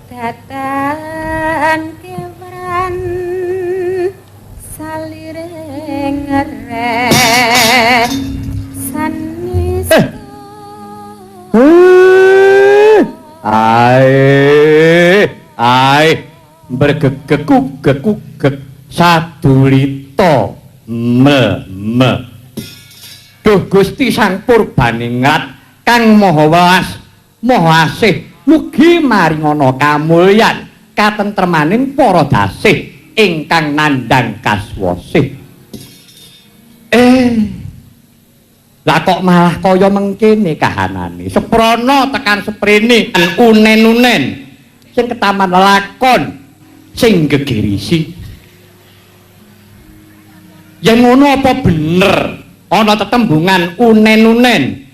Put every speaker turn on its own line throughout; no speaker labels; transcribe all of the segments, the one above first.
datan kewran salire ngereh sanis
Ai bergegekuk-gekuk sadulita me. Duh Gusti Sang Purbaningrat kang maha welas maha asih mugi maringana kamulyan katentremaning para dasih ingkang nandhang kaswasih. Lah kok malah kaya mengkene kahanane. Seprana tekan seprene unen-unen sing ketaman lakon sing gegirisi. Yen ngono apa bener ana tetembungan unen-unen.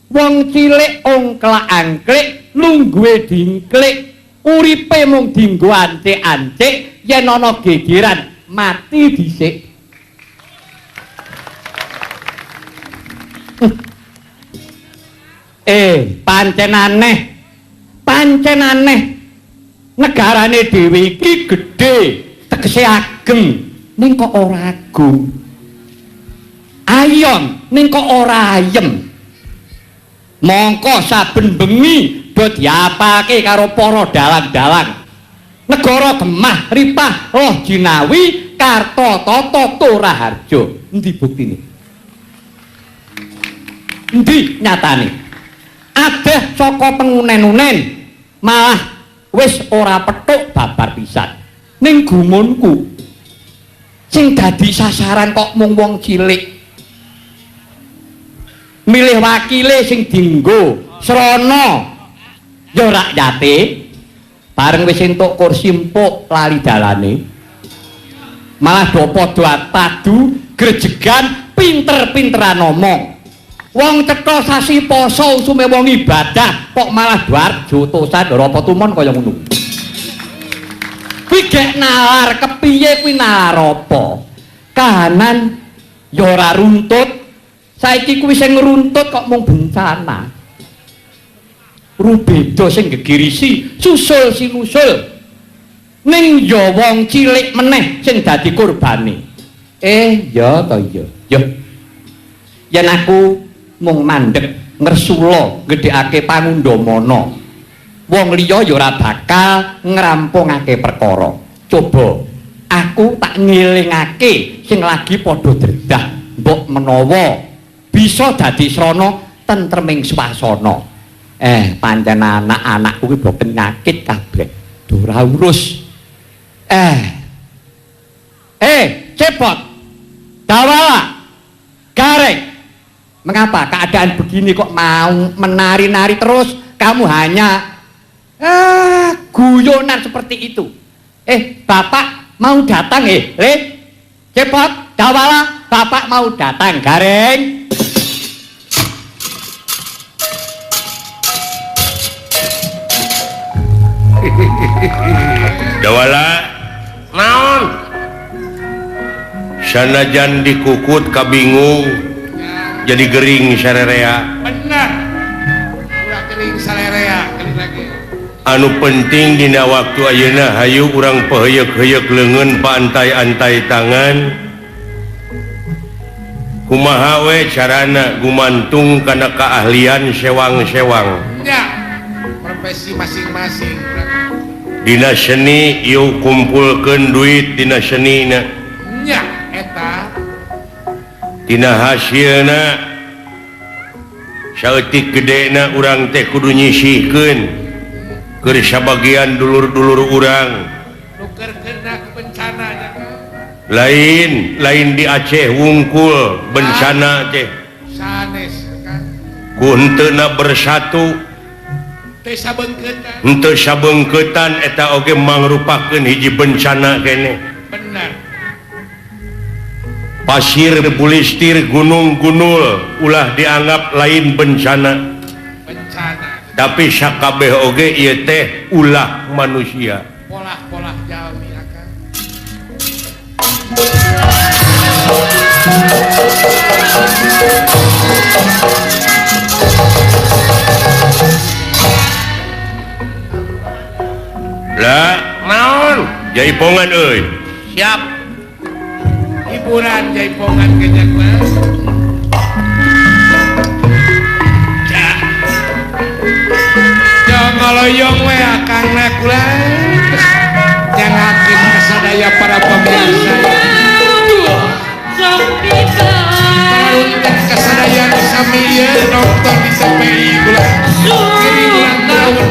Wong cilik ongklak-angklik lungguhe dingklik uripe mung dienggo ancik-ancik yen ana gegeran mati dhisik. Pancen aneh negarane dhewe iki gedhe tegese ageng ning kok ora agung, ayem ning kok ora ayem. Mongko saben bengi do diapake karo para dalang-dalang negara Gemah Ripah Loh Jinawi Karta Tata Toraharja. Endi buktine? Endi nyatane? Adeh saka pengunen-unen malah wis ora petuk babar pisan. Ning gumunku sing dadi sasaran kok mung wong cilik. Milih wakile sing dienggo srana ya rakyate bareng wis entuk kursi empuk lali dalane. Malah do padha padu grejegan pinter-pinteran ngomong. Wong cetha sasi poso usume wong ibadah kok malah dwarjo tosan ora apa tumon kaya ngono. Kuwi gek nalar kepiye kuwi nalar apa? Kahanan ya ora runtut. Saiki kuwi sing ngruntut kok mung bencana. Rubeda sing gegirisi susul sinusul. Ning ya wong cilik meneh sing dadi kurbane. Ya to ya. Ya. Yen aku mung mandeg ngresula gedhekake pangundamana. Wong liya ya ora bakal ngrampungake perkara. Coba aku tak ngelingake sing lagi padha dredah, mbok menawa bisa dadi srana tentreming swasana. Pancen anak-anakku kuwi mbok penyakit kabeh. Ora urus. Cepot. Dawala. Gareng. Mengapa keadaan begini kok mau menari-nari terus? Kamu hanya guyonan seperti itu. Bapak mau datang Cepot, Dawala, Bapak mau datang. Gareng.
Dawala naon? Sanajan dikukut kabingung jadi gering sarerea.
Benar. Ulah gering sarerea kali lagi.
Anu penting dina waktu ayeuna hayu urang paheyeuk-heyeuk leungeun paantai-antai tangan. Kumaha we carana gumantung kana keahlian sewang-sewang.
Ya, profesi masing-masing.
Dina seni ieu kumpulkeun duit dina senina.
Nya eta
dina hasilna saeutik gedena urang teh kudu nyisihkeun keur sabagian dulur-dulur urang.
nukerkeun ke bencana nya.
Lain di Aceh wungkul bencana teh.
Sanes kan.
Ku henteu bersatu henteu sabeungkeutan eta oge mangrupakeun hiji bencana kene.
Benar.
Pasir bulistir gunung-gunul ulah dianggap lain bencana. Tapi sakabeh oge ieu teh ulah manusia.
Polah-polah jalmi akan.
Lah, naon? Jaipongan euy.
Siap. Hiburan jaipongan kenyak mah. Ya. Jong ngaloyong we akangna kula. Jangakin kasadaya para pemirsa. Tarunkan kasadaya nu sami ieu nonton di TPI kula. Kiri bulan tahun.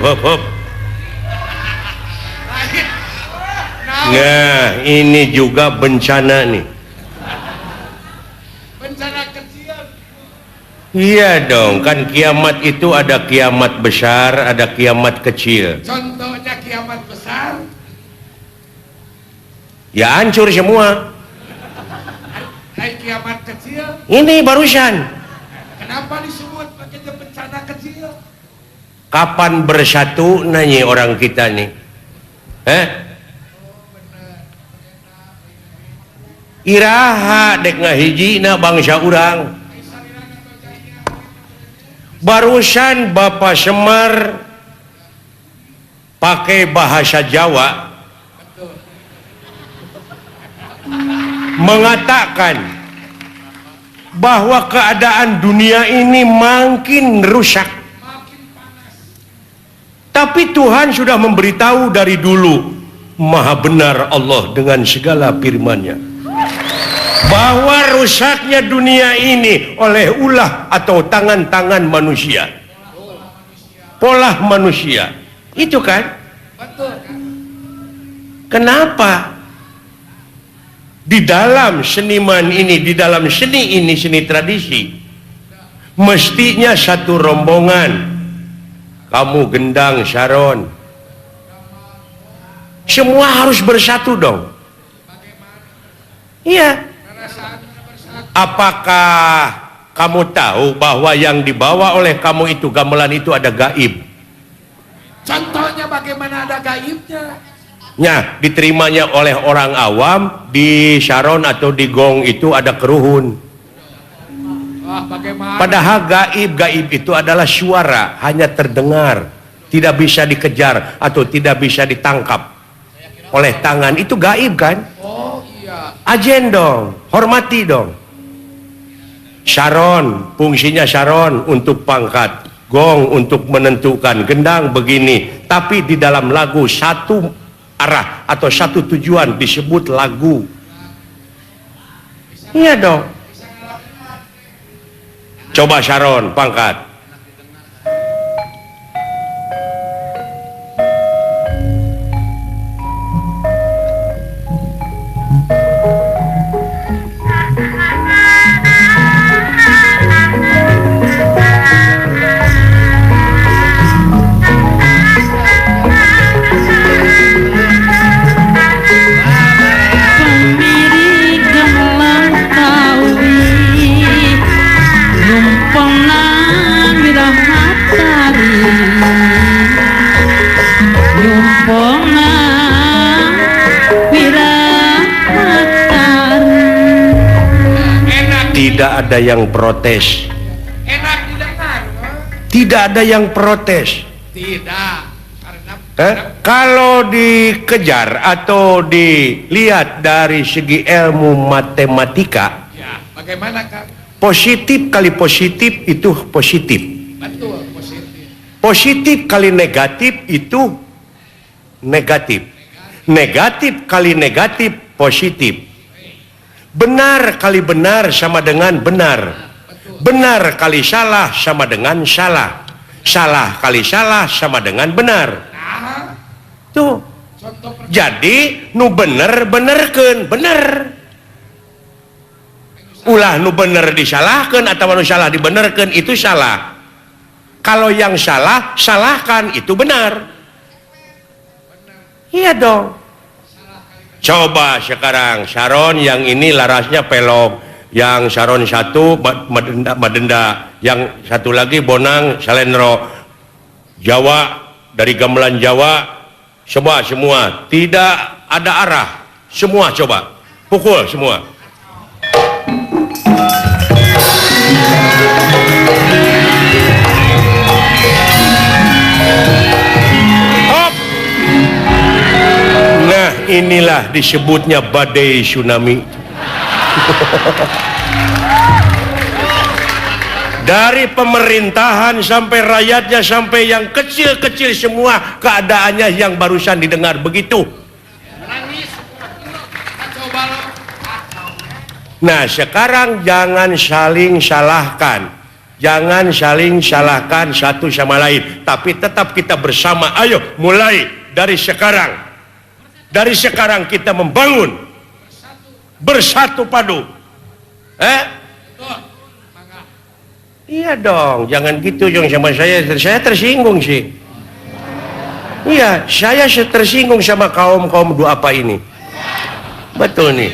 Hop. Nah, ini juga bencana nih.
Bencana kecil.
Iya dong, kan kiamat itu ada kiamat besar, ada kiamat kecil.
Contohnya kiamat besar.
Ya hancur semua.
Hai kiamat kecil.
Ini barusan.
Kenapa disebut pakai bencana kecil?
Kapan bersatu nanya orang kita nih? Iraha dek ngahijina bangsa urang. Barusan Bapak Semar pakai bahasa Jawa mengatakan bahwa keadaan dunia ini makin rusak. Tapi Tuhan sudah memberitahu dari dulu, Maha benar Allah dengan segala firman-Nya, bahwa rusaknya dunia ini oleh ulah atau tangan-tangan manusia, pola manusia. Itu kan?
Betul kan?
Kenapa di dalam seniman ini, di dalam seni ini, seni tradisi, mestinya satu rombongan. Kamu Gendang, Sharon, semua harus bersatu dong. Iya. Apakah kamu tahu bahwa yang dibawa oleh kamu itu, gamelan itu ada gaib?
Contohnya bagaimana ada gaibnya?
Ya, diterimanya oleh orang awam. Di Sharon atau di gong itu ada keruhun.
Wah, bagaimana?
Padahal gaib itu adalah suara, hanya terdengar, tidak bisa dikejar atau tidak bisa ditangkap oleh tangan. Itu gaib kan?
Oh iya.
Ajen dong, hormati dong. Sharon, fungsinya Sharon untuk pangkat. gong untuk menentukan gendang begini, tapi di dalam lagu satu arah atau satu tujuan disebut lagu. Iya dong. Coba Sharon pangkat. Tidak ada yang protes.
Enak didengar.
Tidak ada yang protes.
Tidak. Karena
Kalau dikejar atau dilihat dari segi ilmu matematika,
ya, bagaimana Kang?
positif kali positif itu positif.
Betul, positif.
Positif kali negatif itu negatif. Negatif kali negatif positif. Benar kali benar sama dengan benar. Benar kali salah sama dengan salah. Salah kali salah sama dengan benar.
Nah,
Tuh.
contoh
Jadi nu bener benerkeun bener. Ulah nu bener disalahkan atau nu salah dibenerkeun itu salah. Kalau yang salah salahkan itu benar. Iya dong. Coba sekarang Sharon yang ini larasnya pelok, yang Sharon satu madenda, yang satu lagi Bonang Salendro, Jawa dari gamelan Jawa, semua tidak ada arah, semua coba pukul semua. Nah, inilah disebutnya badai tsunami. Dari pemerintahan sampai rakyatnya sampai yang kecil-kecil semua keadaannya yang barusan didengar begitu. Nah, sekarang jangan saling salahkan. Jangan saling salahkan satu sama lain, tapi tetap kita bersama. Ayo mulai dari sekarang. Dari sekarang kita membangun bersatu padu. Iya dong, jangan gitu dong sama saya. Saya tersinggung sih. Iya, saya tersinggung sama kaum duafa ini. Betul nih.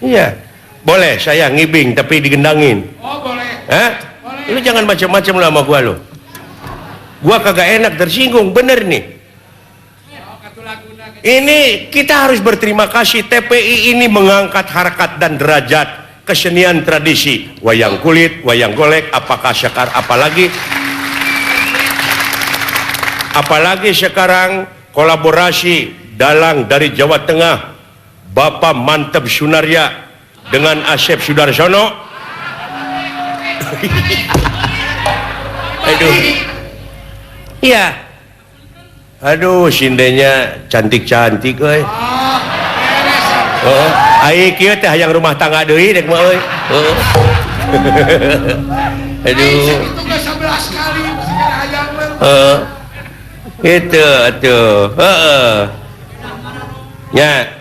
Iya, boleh saya ngibing tapi digendangin.
Oh, boleh.
Boleh. Lu jangan macam-macam lah sama gua lo. Gua kagak enak tersinggung, bener nih. Ini kita harus berterima kasih, TPI ini mengangkat harkat dan derajat kesenian tradisi wayang kulit, wayang golek, apalagi sekarang kolaborasi dalang dari Jawa Tengah, Bapak Mantep Sunarya dengan Asep Sudarsono. Aduh, iya. Aduh, sindenya cantik-cantik euy. Heeh, ai kieu teh hayang rumah tangga deui dek mah euy. Heeh. Aduh.
Itu geus 11 kali hayang mah.
Heeh. Itu atuh. Heeh. Nya.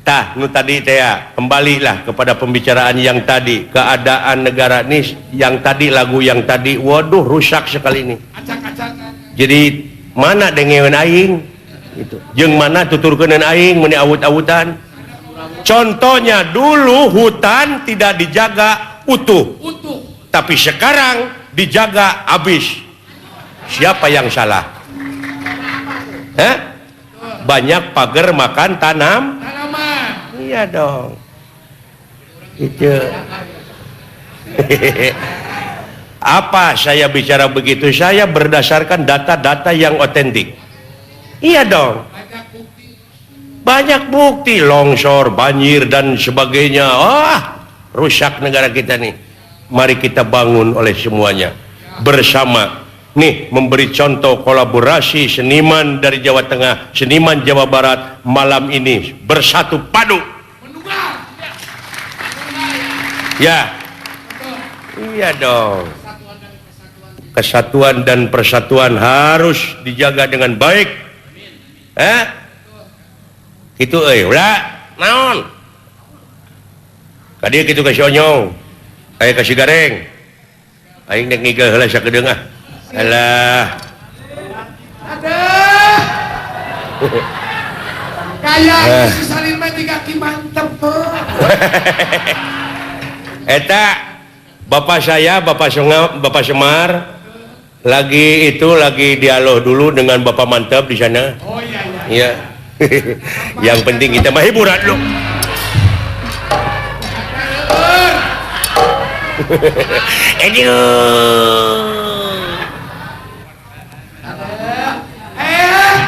Tah, nu tadi teh ya, kembalilah kepada pembicaraan yang tadi, keadaan negara ini yang tadi, lagu yang tadi, waduh rusak sekali ini.
Acak-acakan.
Jadi mana dengeun aing gitu, jeung mana tuturkeun aing meni awut-awutan. Contohnya dulu hutan tidak dijaga utuh, tapi sekarang dijaga habis. Siapa yang salah? Banyak pagar makan tanaman. Iya dong. Itu. Apa saya bicara begitu? Saya berdasarkan data-data yang otentik. Iya dong. Banyak bukti longsor, banjir dan sebagainya. Rusak negara kita nih. Mari kita bangun oleh semuanya. bersama. Nih, memberi contoh kolaborasi seniman dari Jawa Tengah, seniman Jawa Barat malam ini bersatu padu. Ya. Iya dong. Kesatuan dan persatuan harus dijaga dengan baik. Gitu ulah naon. Kadieu kitu kasih onyong. Aya kasih gareng. Aing nek ngigeh heula sakedeung ah. Alah.
Aduh. Kayak si Salim mah tiga ki mantep.
Eta Bapak saya, Bapak Semar lagi dialog dulu dengan Bapak Mantap di sana.
Oh iya.
Iya. Yang penting kita mah hiburan lu.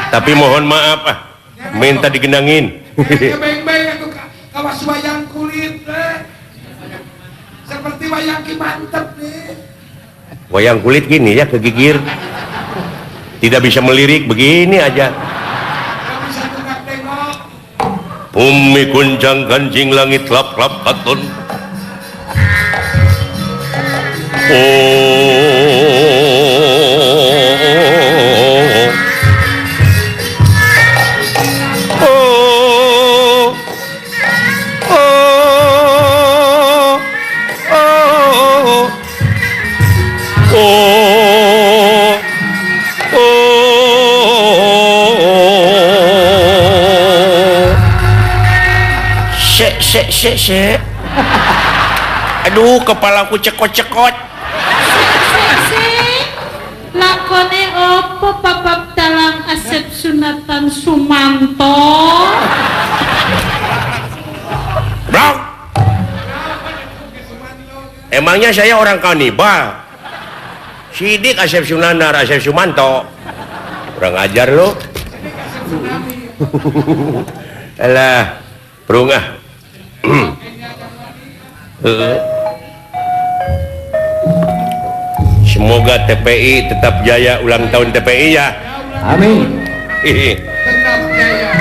Tapi mohon maaf minta digenangin.
Beng-beng aku kawas wayang kulit seperti wayang ki mantep nih.
Wayang kulit gini ya kegigir. Tidak bisa melirik begini aja.
Gak bisa tengok.
Bumi gunjang ganjing langit lap-lap katon. Sek. Aduh, kepalaku cekot-cekot.
Lakone opo papap dalang Asep Sunatan Sumanto?
Bro. Emangnya saya orang kanibal? Sidik Asep Sunanar, Asep Sumanto. Kurang ajar lo. Alah, perungah. Semoga TPI tetap jaya ulang tahun TPI ya.
Amin.
Tetap jaya.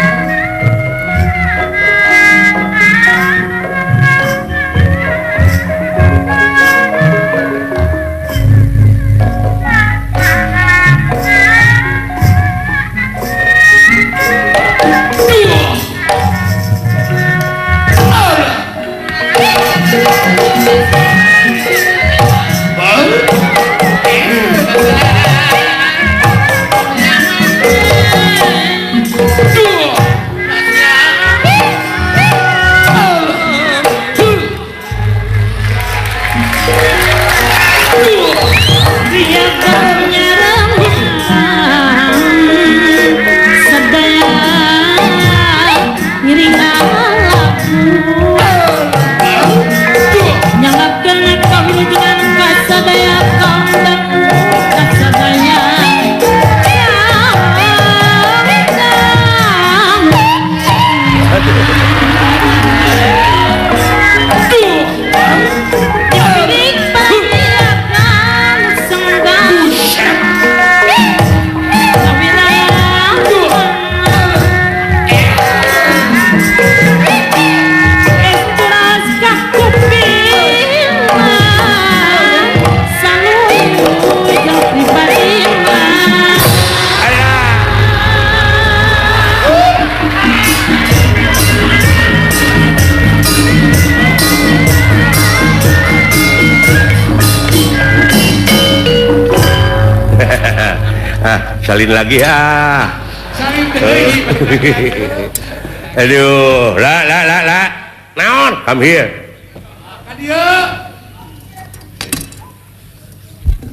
Salin lagi
Salin teh.
Aduh, la. Naon? Come here.
Kadieu.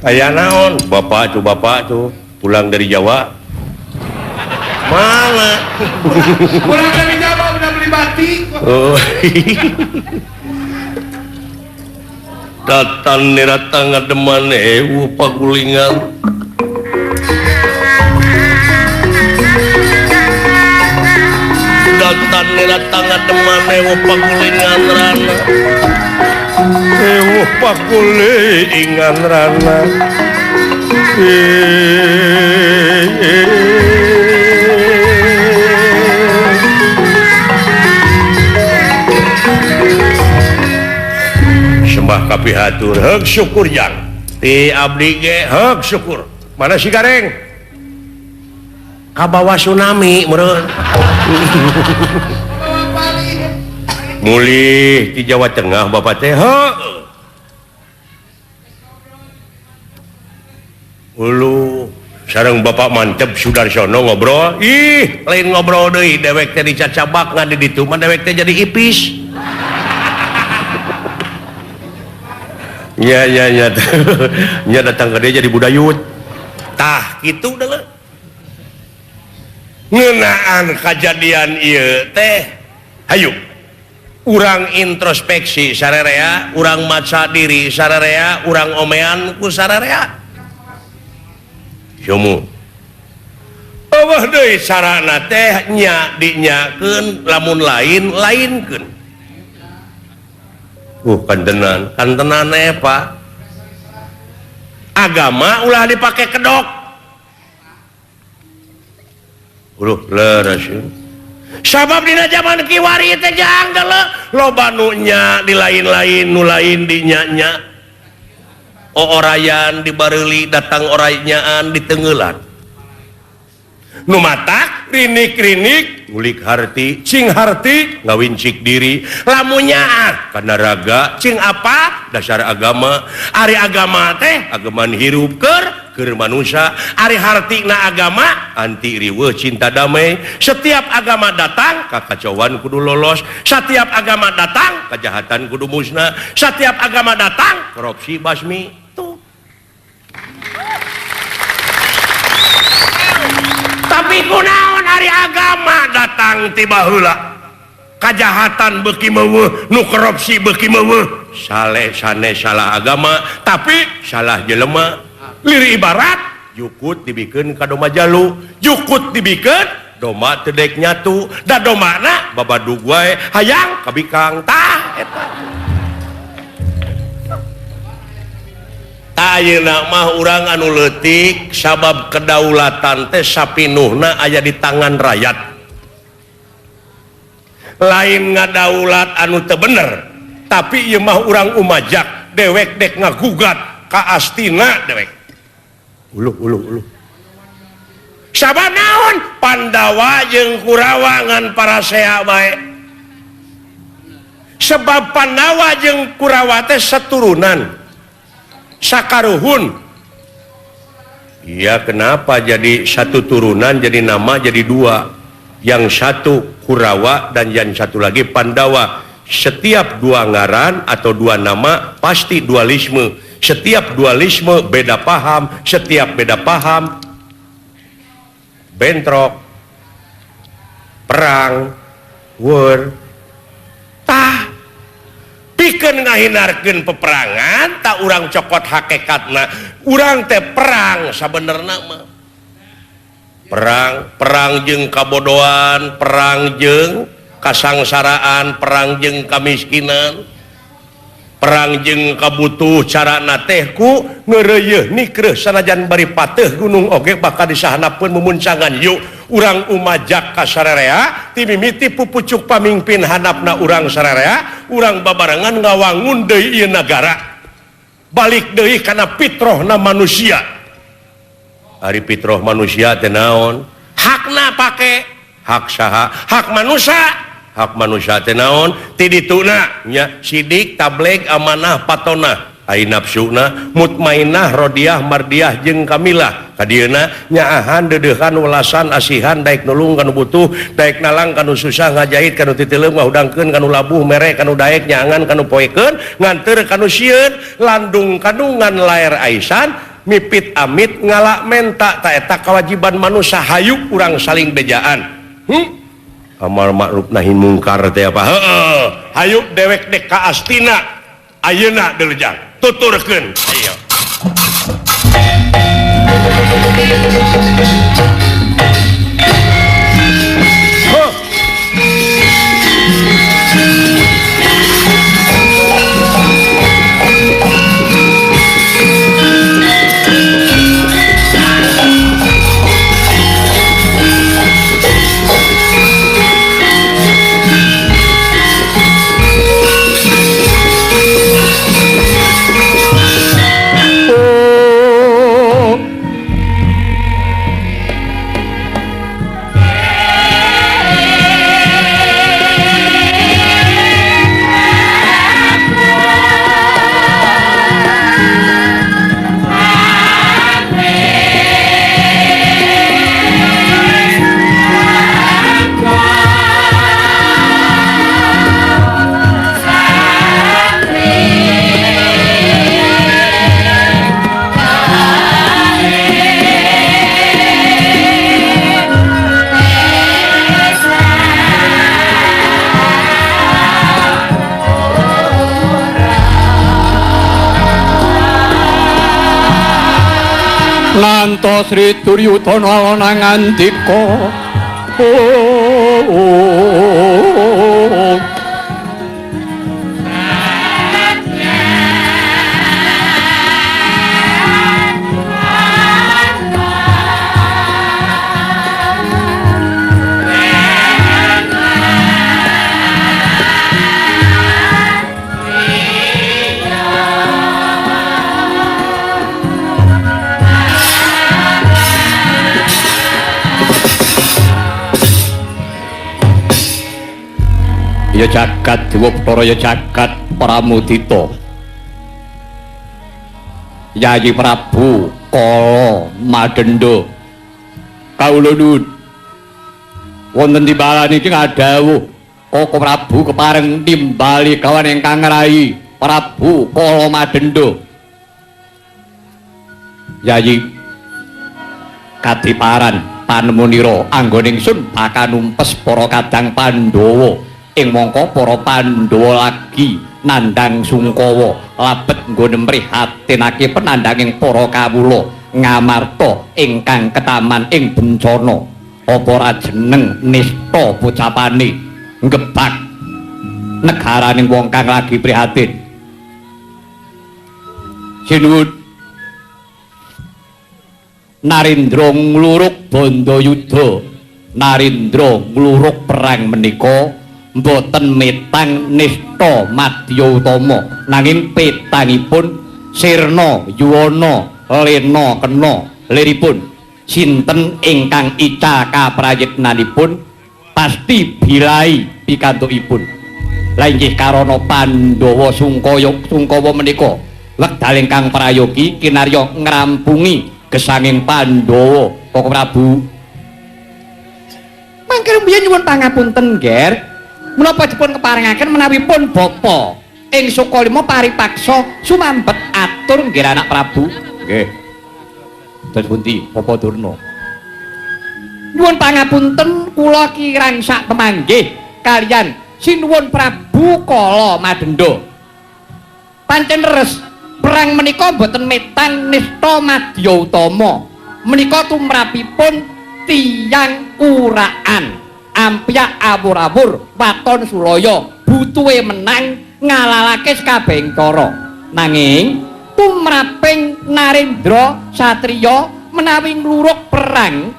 Aya naon? Bapak tuh pulang dari Jawa. Mana?
Pulang dari Jawa udah beli batik.
Oh. Datang niratang ngademan pagulingan. Datang niratang ngademan pagulingan rana. Pagulingan rana. Sembah kapihatur heug syukur jang ti abdi ge heug syukur mana si Gareng kabawa tsunami meureun mulih di Jawa Tengah Bapak teh heuh ulu sareng Bapak Mantep Sudarsono ngobrol ih lain ngobrol deui dewek teh dicacabak ngan di ditu mah dewek teh jadi ipis nya nya datang ke dia jadi budayut tah kitu deuleu ngeunaan kajadian ieu teh hayu urang introspeksi sararea urang maca diri sararea urang omean ku sararea Yomu eueuh deui carana teh nya dinyakeun lamun lainkeun kantenan Pak agama ulah dipakai kedok leres sabab dina zaman kiwari teh jang loba nu nya di lain-lain nu lain di nya orayan di bareuli datang oranyaan di tengeulan nu matak rinik-rinik ngulik harti cing harti ngawincik diri lamunya karena raga cing apa dasar agama ari agama teh agaman hirup keur manusia ari harti na agama anti riweuh cinta damai setiap agama datang kakacauan kudu lolos setiap agama datang kejahatan kudu musnah setiap agama datang korupsi basmi tuh tapi kunaon hari agama datang tiba heula kajahatan beuki meueuh nu korupsi beuki meueuh saleh sanes salah agama tapi salah jelema liri ibarat jukut dibikeun ka doma jalu jukut dibikeun doma teu daek nyatu da domana babadug wae hayang kabikang tah eta ayeuna mah urang anu leutik sabab kedaulatan teh sapinuhna aya di tangan rakyat lain ngadaulat anu teu bener tapi ieu mah urang umajak dewek dek ngagugat ka astina dewek uluh sabab naon Pandawa jeung Kurawa ngan Parasea bae sebab Pandawa jeung Kurawa teh saturunan sakaruhun iya kenapa jadi satu turunan jadi nama jadi dua yang satu Kurawa dan yang satu lagi Pandawa setiap dua ngaran atau dua nama pasti dualisme setiap dualisme beda paham setiap beda paham bentrok perang war tah pikeun ngahinarkeun peperangan tak urang cokot hakikatna urang teh perang sabenerna mah perang jeung kabodohan perang jeung kasangsaraan perang jeung kamiskinan perang jeung kabutuh carana teh ku ngeureuyeuh nikreuh sanajan bari pateuh gunung oge bakal disahanapeun mumuncangan yuk urang umajak ka sararea ti mimiti pupucuk pamimpin handapna urang sararea urang babarengan ngawangun deui ieu nagara balik deui kana fitrahna manusia ari fitrah manusia teh naon hakna pake hak saha hak manusia teh naon ti dituna nya sidik tabligh amanah patonah ai nafsuna mutmainah rodiah mardiah jeung kamilah kadieuna nyaahan deudeuhan welasan asihan daek nulung kanu butuh daek nalang kanu susah ngajahit kanu titeuleum ngahudangkeun kanu labuh mere kanu daek nyaangan kanu poekeun nganteur kanu sieun landung kanu ngan laer aisan mipit amit ngalak menta ta eta kewajiban manusia hayu urang saling bejaan amal ma'ruf nahi mungkar teh apa heueuh hayu dewek dek ka astina ayeuna deulejang tuturkeun ayo
Nanto Sri Duryudana ngandika ya jagat Dewa Bathara ya jagat Pramudita Yayi Prabu Kala Madenda kawula nuwun wonten timbalan iki ngadhawuh Koko Prabu kepareng timbali kawan ingkang ngrai Prabu Kala Madenda Yayi kadiparan panemunira anggoning ingsun bakal numpes para kadang Pandhawa ing mangka para Pandhawa lagi nandhang sungkawa labet nggone mrihatinake penandhanging para kawula ngamarta ingkang ketaman ing bencana apa ora jeneng nista pocapane ngebak negaraning wong kang lagi prihatin sinuwun Narendra ngluruk Bandayuda Narendra ngluruk perang menika mboten metang nista madya utama nanging petangipun sirna yuwana lena kena liripun sinten ingkang ica kaprayitnanipun pasti bilai pikantukipun la inggih karana Pandhawa sungkawa menika wekdal ingkang prayogi kinarya ngrampungi gesanging Pandhawa Koko Prabu mangke rumiyin nyuwun pangapunten Ger menapa dipun keparengaken menawi pun bapa ing Sukalima paripaksa sumambet atur nggih anak Prabu nggih dados pundi Bapa Durna nyuwun pangapunten kula kirang sak pemanggih kalian sinuwun Prabu Kala Madenda pancen leres perang menika boten metang nista madya utama menika tumrapipun tiyang kuraan ampyak awur-awur waton sulaya butuhe menang ngalalake sakabehing cara nanging tumraping Narendra satriya menawi ngluruk perang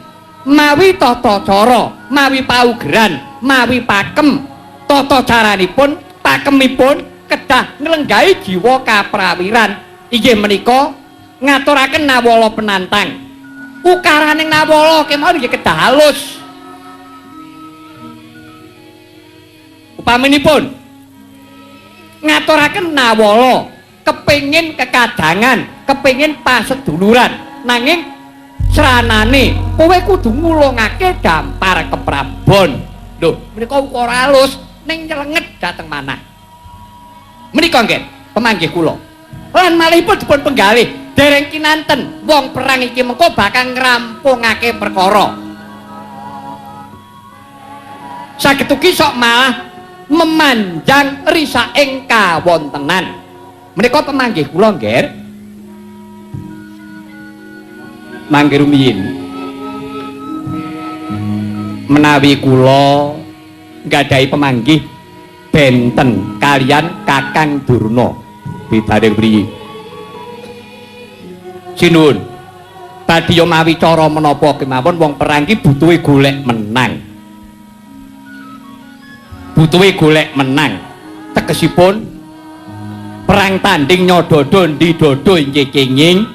mawi tata cara mawi paugeran mawi pakem tata caranipun pakemipun kedah nglenggahi jiwa kaprawiran inggih menika ngaturaken nawala penantang ukaraning nawala kemawon nggih kedah halus upaminipun ngaturaken nawala kepingin kekadangan kepingin paseduluran nanging sranane kowe kudu ngulungake dampar keprabon lho menika ukara halus ning nyelenget dhateng manah menika nggih pemanggih kula lan malihipun dipun penggalih dereng kinanten wong perang iki mengko bakal ngrampungake perkara saged ugi sok malah memanjang risaing kawontenan menika pemanggih kula nggih mangke rumiyin menawi kula nggadahi pemanggih benten kalian Kakang Durna bidane priye sinuwun badhe mawi cara menapa kemawon wong perang iki butuhe golek menang tegesipun perang tanding nyododo ndidodo inggih kenging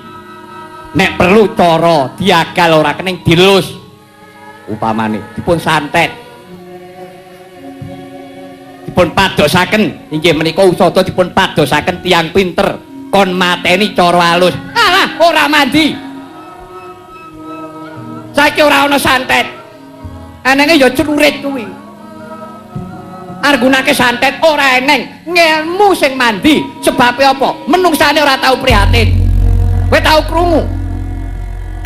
nek perlu cara diagal ora kening dilus upamane dipun santet dipun padosaken inggih menika usada dipun padosaken tiyang pinter kon mateni cara halus alah ora mandi saiki ora ana santet anenge ya celurit kuwi argunake santet ora eneng ngelmu sing mandi sebabe apa menungsane ora tau prihatin kowe tau krungu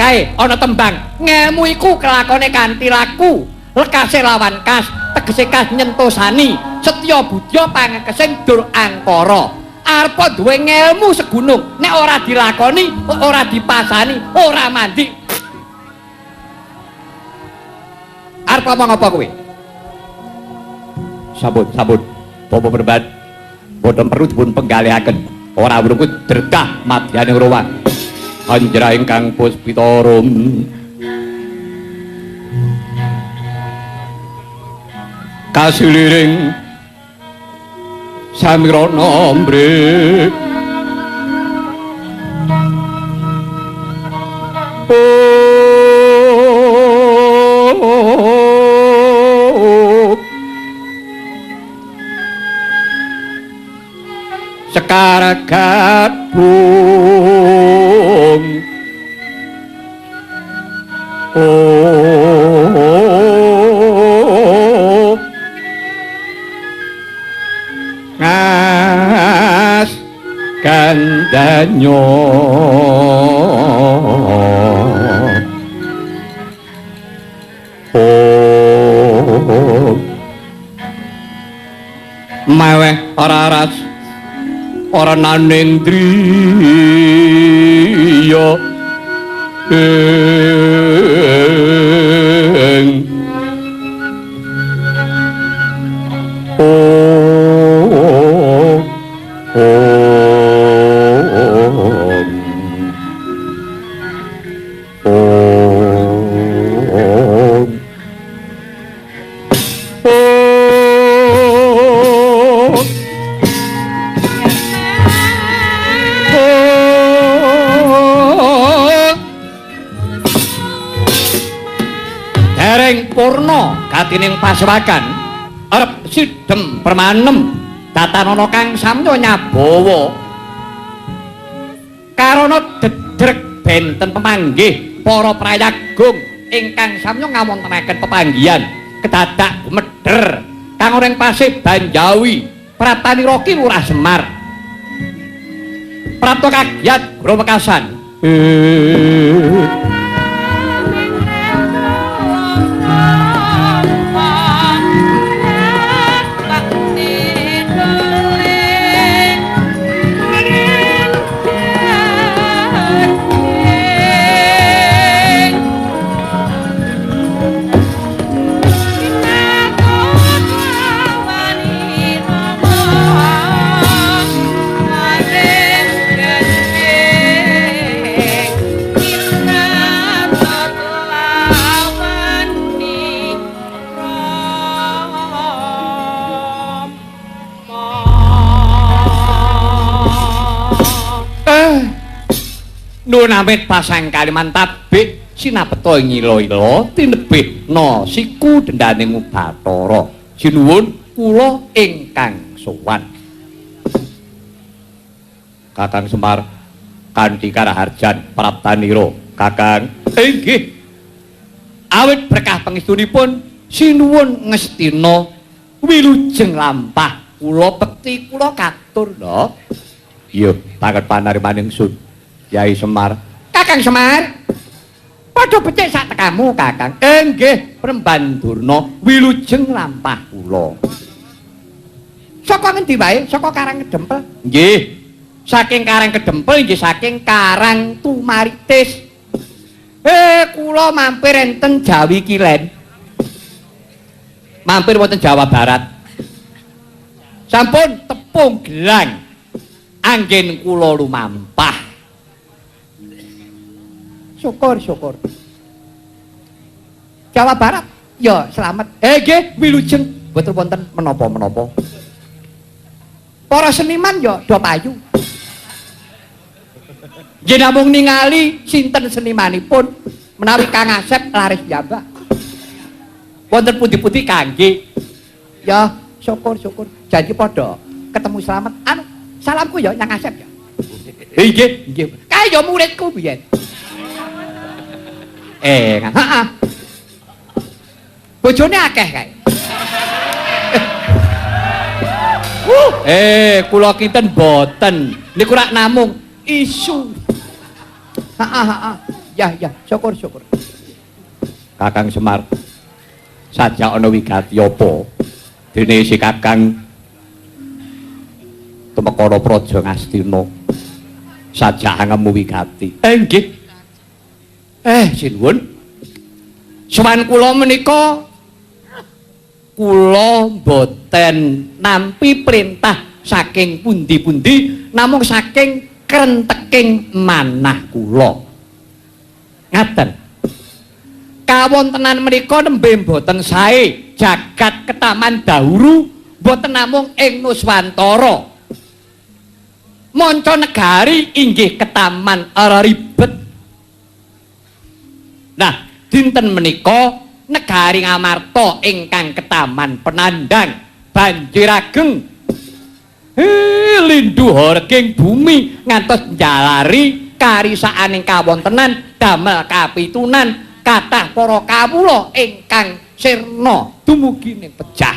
kae ana tembang ngelmu iku kelakone kanthi laku lekase lawan kas tegese kas nyentosani setya budya pangekesing dur angkara arepa duwe ngelmu segunung, nek ora dilakoni, ora dipasani, ora mandi. Arep ngomong apa kowe? Sabut. Bapa Perban. Boten perlu dipun penggalihaken. Ora wurung derkah madyaning rowan. Anjra ingkang puspitarum. Kasiliring samirana mrih. Sekaragat bung ngas kandanyo meweh ora ras ora naning driya katining pasewakan arep sidhem permanem datanana kang samya nyabawa karana dedrek benten pemanggih para prayagung ingkang samya ngawontenaken pepanggihan kedadak medher kang ora ing pasih Banjawi Pratanira Ki Lurah Semar Prapta kagiat Guru Mekasan Nuwun amit pasang kaliman tabik sinapeta ngila-ila tinebih no siku dendaning Bathara sinuwun kula ingkang sowan Kakang Semar kanthi karaharjan Praptanira Kakang inggih awit berkah pangestunipun sinuwun ngestina wilujeng lampah kula bekti kula katur lho iya panget panarimaning sun Yai Semar. Kakang Semar. Padha becik sak tekamu, Kakang. Nggih, Premban Durna wilujeng lampah kula. Saka ngendi wae? Saka Karang Kedempel. Nggih. Saking Karang Kedempel nggih saking Karang Tumaritis. Kula mampir enten Jawi Kilen. Mampir wonten Jawa Barat. Sampun tepung gelang. Anggen kula lumampah. Syukur. Jawa Barat, ya selamat. Nggih, wilujeng boten wonten menapa-menapa. Para seniman ya do payu. Nggih namung ningali sinten senimanipun menawi Kang Asep laris jambak. Wonten pundi-pundi kangge. Ya, syukur. Janji padha ketemu selamat. Anu, salamku ya Kang Asep ya. Nggih. Kaya muridku biyen. Heeh. Bojone akeh kae. Kula kinten boten. Niku rak namung isu. Heeh. Ya, syukur. Kakang Semar. Sajak ana wigati apa? Dene si Kakang Tumekara Praja Ngastina. Sajangemu wigati. Nggih. Sinuwun. Sowan kula menika kula boten nampi perintah saking pundi-pundi namung saking krenteking manah kula. Ngaten. Kawontenan menika nembe boten sae jagat ketaman dahuru boten namung ing Nuswantara. Manca negari inggih ketaman ribet. Nah, dinten menika negari Ngamarta ingkang ketaman penandang banjir ageng lindu horking bumi ngantos njalari karisaaning kawontenan damel kapitunan kathah para kawula ingkang sirna dumugi ning pejah.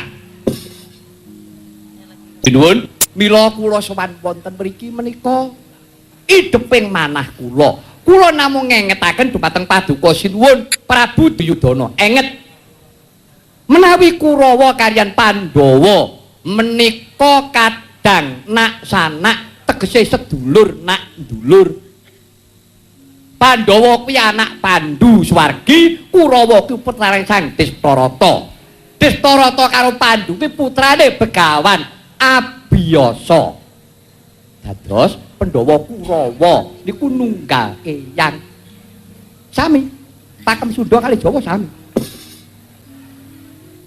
Sinuwun mila kula sowan wonten mriki menika ideping manah kula. Kula namung ngengetaken dumateng paduka sinuwun Prabu Duryudana. Enget menawi Kurawa kaliyan Pandhawa menika kadang nak sanak tegese sedulur nak ndulur. Pandhawa kuwi anak Pandhu Swargi, Kurawa kuwi putrane Sang Destarata. Destarata karo Pandhu kuwi putrane Begawan Abiyasa. Dados Pandhawa Kurawa niku nunggal eyang. Sami. Pakem Sunda kali Jawa sami.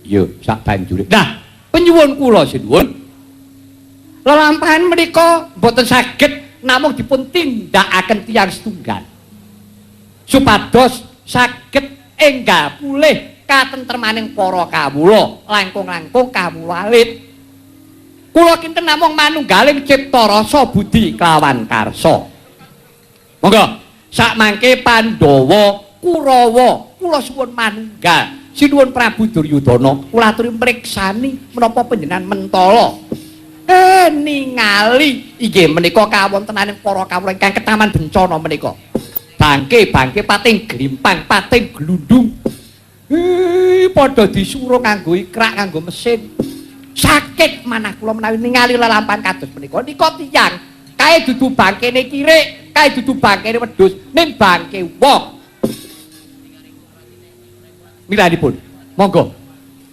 Yo, sak banjure. Nah, penyuwun kula sinuwun. Lelampahan menika boten saged namung dipun tindakaken tiyang setunggal. Supados saged enggal pulih katentremaning para kawula, langkung-langkung kawula alit. Kula kinten namung manunggaling cipta rasa budi kelawan karsa. Monggo sakmangke Pandhawa Kurawa kula suwun manunggal sinuwun Prabu Duryudana kula aturi mriksani menapa panjenengan mentala ningali inggih menika kawontenaning para kawula ingkang ketaman bencana menika. Bangke pating glimpang pating glundung. Padha disuruh nganggo ikrak nganggo mesin. Sakit manah kula menawi ningali lelampahan kados menika. Nika tiyang kae dudu bangkene kirik, kae dudu bangkene wedhus, ning bangke wong. Milanipun, monggo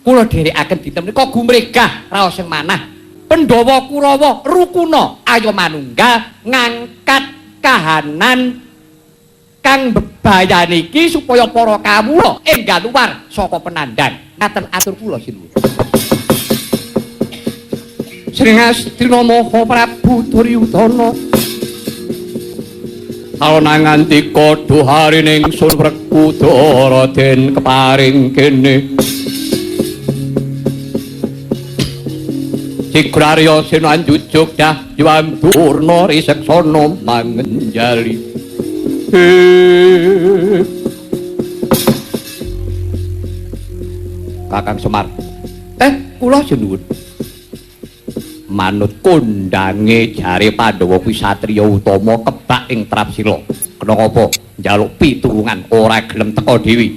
kula dherekaken dinten menika gumregah raos sing manah. Pandhawa Kurawa rukuna ayo manunggal ngangkat kahanan kang bebayan iki supaya para kawula enggal luar saka penandang. Ngaten atur kula sinuwun. Sring Astina Maha Prabu Duryudana ana ngantika dhuharining sun Werkudara den keparing kene Sigrarya Sena njujug dah Yuwam Durna riseksana mangenjali Kakang Semar kula sinuwun manut kondange jare Pandhawa kuwi satriya utama kebak ing Trapsila. Kena apa? Njaluk pitulungan ora gelem teka dhewe.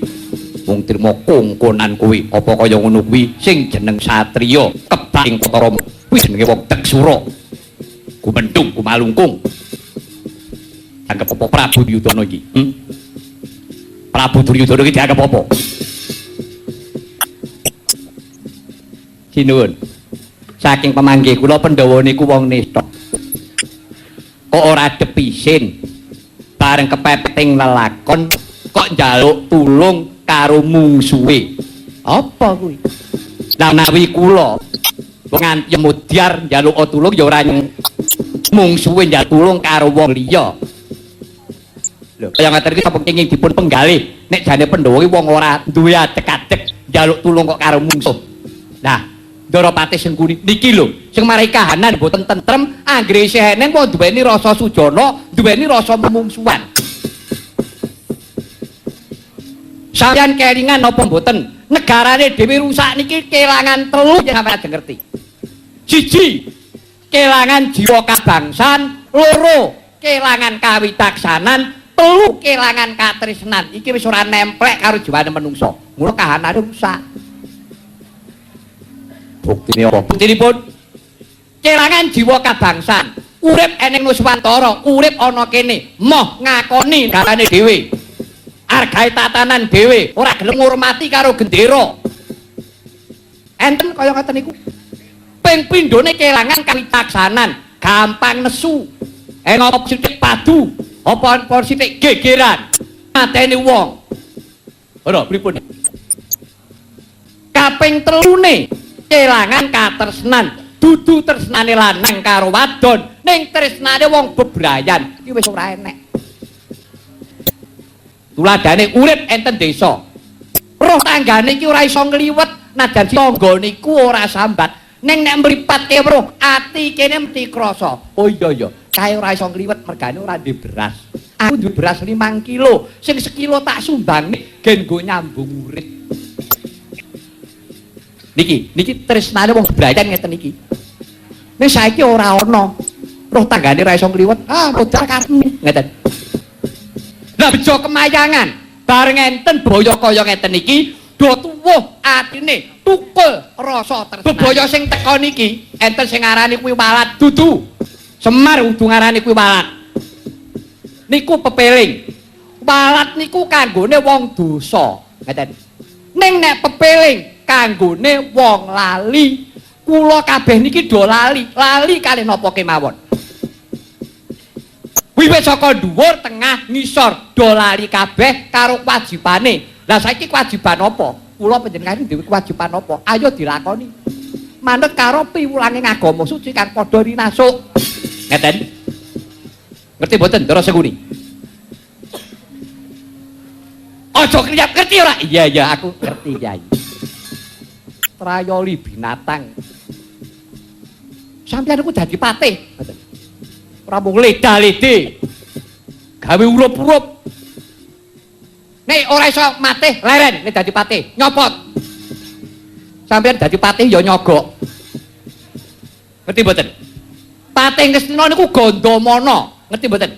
Wong trima kongkonan kuwi. Apa kaya ngono kuwi sing jeneng satriya kebak ing Kotarama. Kuwi jenenge wong Deksura. Gumendhung kumalungkung. Anggap apa Prabu Duryudana iki? Prabu Duryudana iki dianggap apa? Sinuwun. Saking pamanggih kula Pandhawa niku wong nista. Kok ora depisin. Bareng kepepeting lelakon kok njaluk tulung karo mungsuhe. Apa kuwi? Lah menawi kula nganti mudyar njaluk tulung ya ora mungsuhe njaluk tulung karo wong liya. Lho, kaya ngaten iki sapa kenging dipun penggalih nek jane Pandhawa ki wong ora duwe adek-adek njaluk tulung kok karo mungsuh. Nah, Ndorapati Sengkuni niki lho sing marai kahanan mboten tentrem anggere isih eneng kok duweni rasa sujana, duweni rasa memungsuhan. Sampeyan kelingan napa mboten? Negarane dhewe rusak niki kelangan telu yen sampeyan ajeng ngerti. Siji, kelangan jiwa kabangsan, loro, kelangan kawitaksanan, telu kelangan katresnan. Iki wis ora nemplek karo jiwane menungsa. Mula kahanane rusak. Buktine apa? Buktinipun kelangan jiwa kabangsan. Urip eneng Nuswantara, urip ana kene, moh ngakoni negarane dhewe. Argahe tatanan dhewe, ora gelem ngurmati karo gendera. Enten kaya ngoten niku. Ping pindhone kelangan kawicaksanan, gampang nesu. Apa sithik padu, apa sithik gegeran. Mateni wong. Ora pripun? Kaping telune kelangan katresnan. Dudu tresnane lanang karo wadon, ning tresnane wong bebrayan iki wis ora enek. Tuladane urip enten desa. Roh tanggane iki ora iso ngliwet, najan tangga niku ora sambat. Ning nek mripatke weruh, ati kene mesti krasa. Oh iya, kae ora iso ngliwet mergane ora ndek beras. Aku duwe beras 5 kilo, sing sekilo tak sumbangne gen nggo nyambung urip. Niki tresnane wong bebrayan ngeten iki. Nek saiki ora ana. Roh tanggane ora iso ngliwet. Modal karepmu ngeten. Lah bejo kemayangan, bareng enten baya kaya ngeten iki, do tuwuh atine, tukul rasa tresna. Bebaya sing teka niki, enten sing ngarani kuwi walat dudu. Semar kudu ngarani kuwi walat. Niku pepeling. Walat niku kanggone wong dosa, ngeten. Ning nek pepeling kanggone wong lali. Kula kabeh niki do lali kalih napa kemawon. Wiwit saka dhuwur, tengah, ngisor do lali kabeh karo kewajibane. Lah saiki kewajiban apa? Kula panjenengan dhewe kewajiban apa? Ayo dilakoni. Manut karo piwulane agama suci kang padha rinasuk. Ngeten. Ngerti mboten Ndara Sengkuni? Aja kriyap ngerti ora? Iya aku ngerti Kyai. Trayoli binatang. Sampeyan niku dadi patih. Ora mung leda-lede. Gawe urup-urup. Nek ora iso matih leren nek dadi patih, nyopot. Sampeyan dadi patih ya nyogok. Ngerti mboten? Patih Kresna niku Gandamana, ngerti mboten?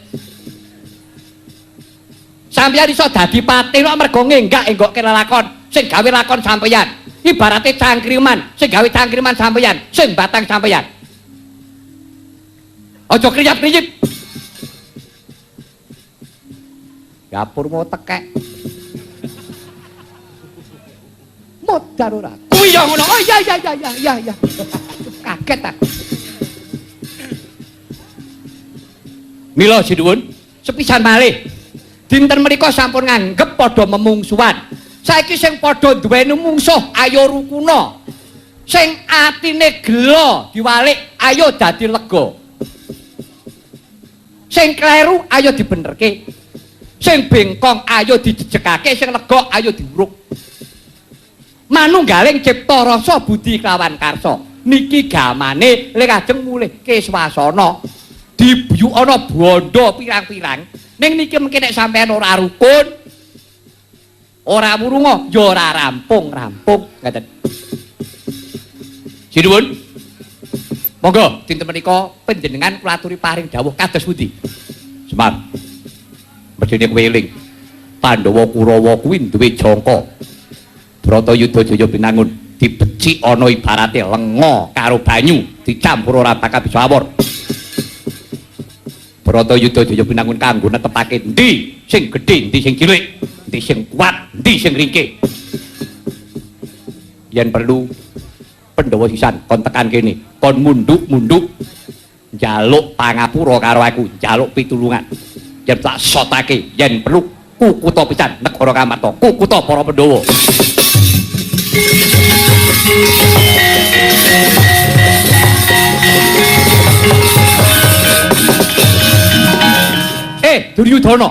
Sampeyan iso dadi patih kok mergo ngenggak-enggokke lelakon sing gawe lakon sampeyan. Ibarate cangkriman, sing gawe cangkriman sampeyan, sing batang sampeyan. Aja kriyap-kriyip. Dapur mau tekek. Modar ora. Kuwi ya ngono. Oh iya. Kaget ta. Mila sinuwun, sepisan malih. Dinten menika sampun nganggep padha memungsuhan. Saiki sing padha duweni mungsuh ayo rukuna. Sing atine gelo diwalik ayo dadi lega. Sing kleru ayo dibenerke. Sing bengkong ayo dijejekake, sing lega ayo diuruk. Manunggaling cipta rasa budi kelawan karsa. Niki gamane lek ajeng mulihke swasana. Dibuyu ana bondo pirang-pirang. Ning niki mengke nek sampean ora rukun, ora murunga, ya ora rampung ngaten. Sinuwun. Monggo dinten menika panjenengan kula aturi paring dawuh kados pundi? Semar. Medene kowe eling. Pandhawa Kurawa kuwi duwe jangka. Bratayuda Jaya Pinangun dibecik ana ibarate lenga karo banyu, dicampur ora bakal bisa awor. Bratayuda Jaya Pinangun kanggo netepake endi sing gedhe, endi sing cilik, endi sing kuat, endi sing ringkih. Yen perlu Pandhawa sisan kon tekan kene, kon munduk njaluk pangapura karo aku, njaluk pitulungan. Yen tak sotake, yen perlu kukuta pisan negara Kamarta, kukuta para Pandhawa. Duryudana.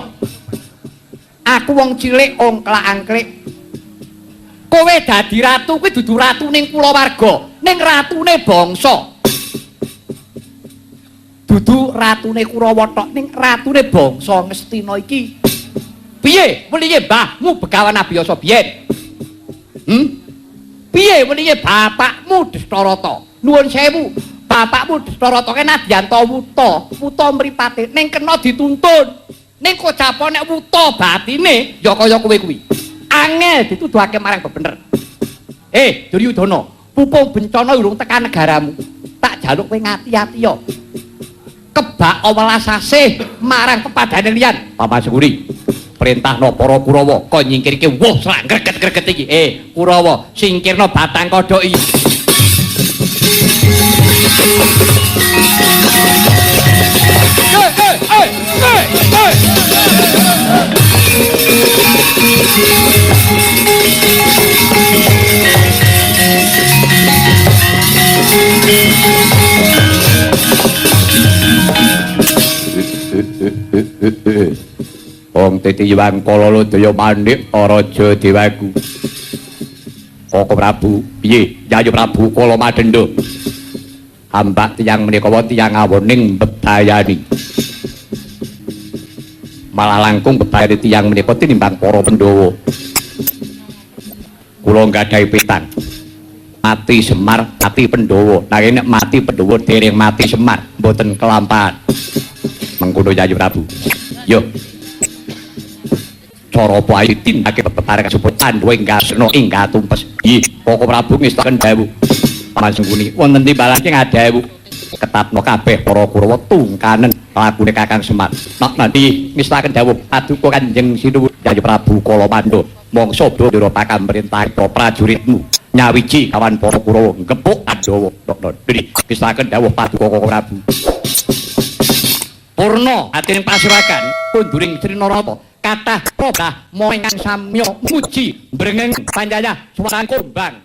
Aku wong cilik ongklak-angklik. Kowe dadi ratu kuwi dudu ratu ning kulawarga, ning ratune bangsa. Dudu ratune Kurawa tok, ning ratune bangsa Ngastina iki. Piye meniye mbahmu Begawan Abiyasa biyen? Piye meniye bapakmu Dastarata? Nuwun sewu, bapakmu Dastarata kan Adhyanta Wuta mripate ning kena dituntun. Ning kocapa nek wuta batine ya kaya kowe kuwi. Angel dituduhake marang bebener. Duryudana, pupung bencana urung tekan negaramu. Tak jaluk kowe ngati-ati yo. Kebak welasase marang pepadane liyan. Paman Suguri. Perintahno para Kurawa kon nyingkirke woh sak greget-greget iki. Kurawa, singkirno batang kodhok iki. Wong titiwang kalala daya manik Raja Dewaku. Koko Prabu, piye Yayu Prabu kala madenda. Ambak tiyang menika tiyang awoning bedayani. Malah langkung bedayani tiyang menika tinimbang para Pandhawa. Kula nggadahi pitang. Mati Semar, mati Pandhawa. Nanging nek mati Pandhawa dereng mati Semar, mboten kelampahan. Mengkono Yayu Prabu. Yo. Cara apa ayu tindake pepareng kasebut Pandhawa ing gasna ing tumpes. Nggih, Koko Prabu ngestaken dawuh. Paman Sengkuni wonten timbalake ngadhawuh ketatno kabeh para Kurawa tungkanen lakune Kakang Semar. Nek nanti ngestaken dawuh paduka Kanjeng Sinuwun Yayu Prabu kala mandha mangsa Bandara pakamrentah prajuritmu nyawiji kawan para Kurawa ngepuk Pandhawa. Dadi ngestaken dawuh paduka Koko Prabu. Purna atining pasuragan punduring Srinarama kathah probah moengkang samya muji brengeng panjaya suwarang kumbang.